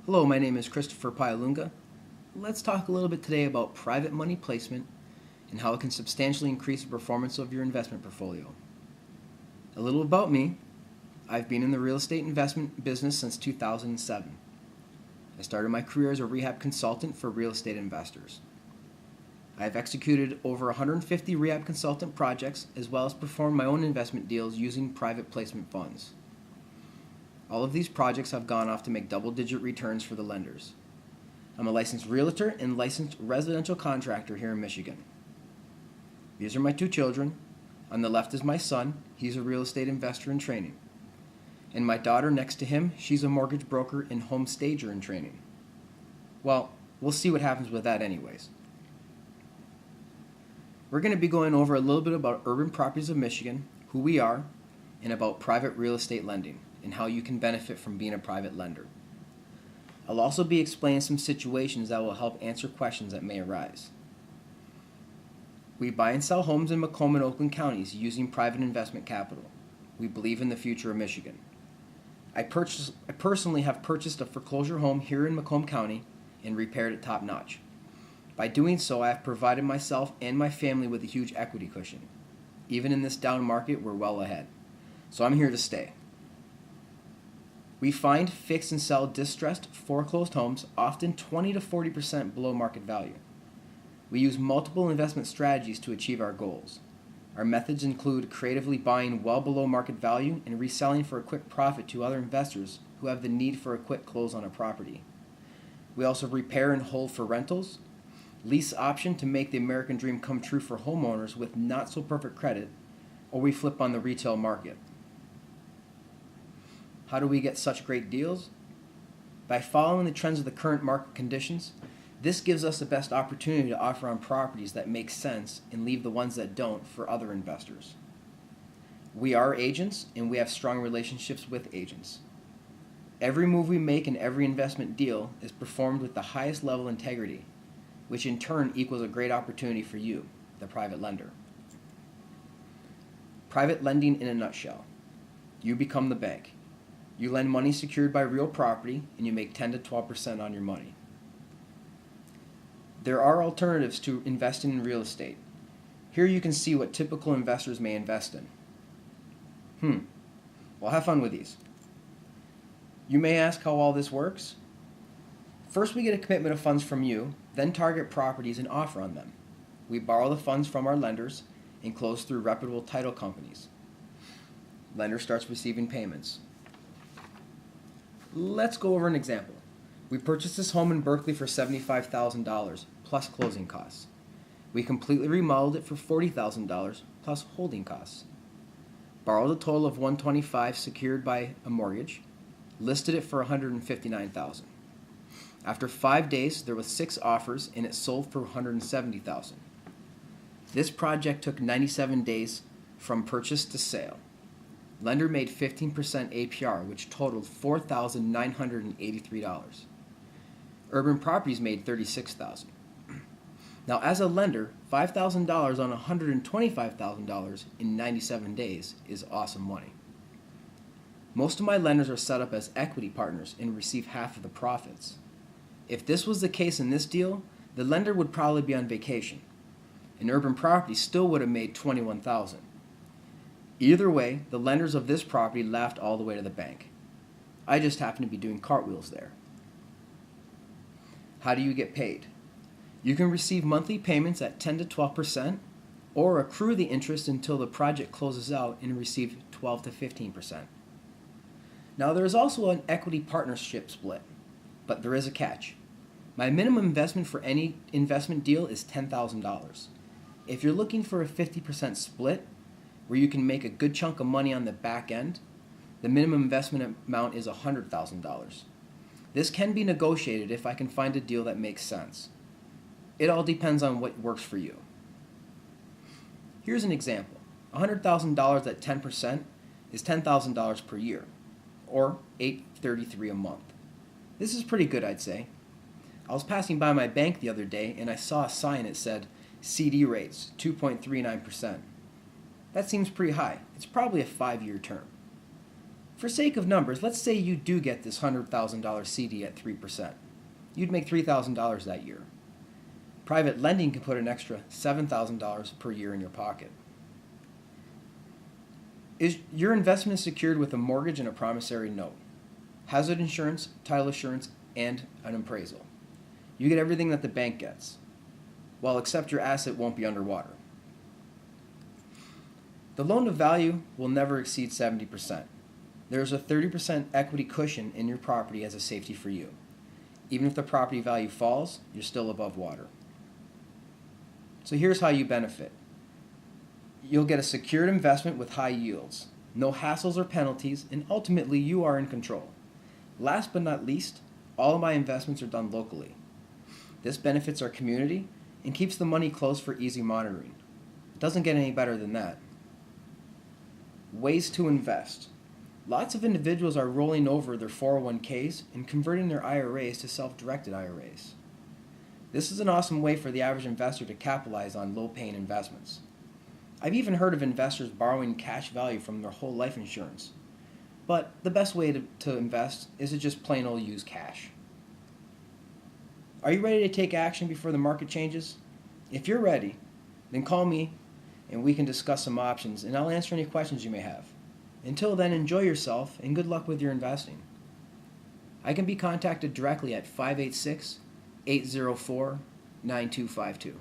Hello, my name is Christopher Pialunga. Let's talk a little bit today about private money placement and how it can substantially increase the performance of your investment portfolio. A little about me. I've been in the real estate investment business since 2007. I started my career as a rehab consultant for real estate investors. I have executed over 150 rehab consultant projects as well as performed my own investment deals using private placement funds. All of these projects have gone off to make double-digit returns for the lenders. I'm a licensed realtor and licensed residential contractor here in Michigan. These are my two children. On the left is my son. He's a real estate investor in training. And my daughter next to him, she's a mortgage broker and home stager in training. Well, we'll see what happens with that anyways. We're going to be going over a little bit about Urban Properties of Michigan, who we are, and about private real estate lending and how you can benefit from being a private lender. I'll also be explaining some situations that will help answer questions that may arise. We buy and sell homes in Macomb and Oakland counties using private investment capital. We believe in the future of Michigan. I personally have purchased a foreclosure home here in Macomb County and repaired it top notch. By doing so, I have provided myself and my family with a huge equity cushion. Even in this down market, we're well ahead. So I'm here to stay. We find, fix, and sell distressed, foreclosed homes, often 20 to 40% below market value. We use multiple investment strategies to achieve our goals. Our methods include creatively buying well below market value and reselling for a quick profit to other investors who have the need for a quick close on a property. We also repair and hold for rentals, lease option to make the American dream come true for homeowners with not so perfect credit, or we flip on the retail market. How do we get such great deals? By following the trends of the current market conditions. This gives us the best opportunity to offer on properties that make sense and leave the ones that don't for other investors. We are agents and we have strong relationships with agents. Every move we make in every investment deal is performed with the highest level of integrity, which in turn equals a great opportunity for you, the private lender. Private lending in a nutshell. You become the bank. You lend money secured by real property and you make 10 to 12% on your money. There are alternatives to investing in real estate. Here you can see what typical investors may invest in. Well, have fun with these. You may ask how all this works. First, we get a commitment of funds from you, then target properties and offer on them. We borrow the funds from our lenders and close through reputable title companies. Lender starts receiving payments. Let's go over an example. We purchased this home in Berkeley for $75,000 plus closing costs. We completely remodeled it for $40,000 plus holding costs. Borrowed a total of $125,000 secured by a mortgage. Listed it for $159,000. After 5 days, there was 6 offers and it sold for $170,000. This project took 97 days from purchase to sale. Lender made 15% APR, which totaled $4,983. Urban Properties made $36,000. Now, as a lender, $5,000 on $125,000 in 97 days is awesome money. Most of my lenders are set up as equity partners and receive half of the profits. If this was the case in this deal, the lender would probably be on vacation, and Urban Properties still would have made $21,000. Either way, the lenders of this property laughed all the way to the bank. I just happened to be doing cartwheels there. How do you get paid? You can receive monthly payments at 10 to 12% or accrue the interest until the project closes out and receive 12 to 15%. Now there is also an equity partnership split, but there is a catch. My minimum investment for any investment deal is $10,000. If you're looking for a 50% split, where you can make a good chunk of money on the back end, the minimum investment amount is $100,000. This can be negotiated if I can find a deal that makes sense. It all depends on what works for you. Here's an example. $100,000 at 10% is $10,000 per year, or $833 a month. This is pretty good, I'd say. I was passing by my bank the other day and I saw a sign that said CD rates 2.39%. That seems pretty high. It's probably a 5-year term. For sake of numbers, let's say you do get this $100,000 CD at 3%. You'd make $3,000 that year. Private lending can put an extra $7,000 per year in your pocket. Is your investment secured with a mortgage and a promissory note, hazard insurance, title insurance, and an appraisal? You get everything that the bank gets, while except your asset won't be underwater. The loan to value will never exceed 70%. There's a 30% equity cushion in your property as a safety for you. Even if the property value falls, you're still above water. So here's how you benefit. You'll get a secured investment with high yields, no hassles or penalties, and ultimately you are in control. Last but not least, all of my investments are done locally. This benefits our community and keeps the money close for easy monitoring. It doesn't get any better than that. Ways to invest. Lots of individuals are rolling over their 401ks and converting their IRAs to self-directed IRAs. This is an awesome way for the average investor to capitalize on low-paying investments. I've even heard of investors borrowing cash value from their whole life insurance. But the best way to invest is to just plain old use cash. Are you ready to take action before the market changes? If you're ready, then call me and we can discuss some options and I'll answer any questions you may have. Until then, enjoy yourself and good luck with your investing. I can be contacted directly at 586-804-9252.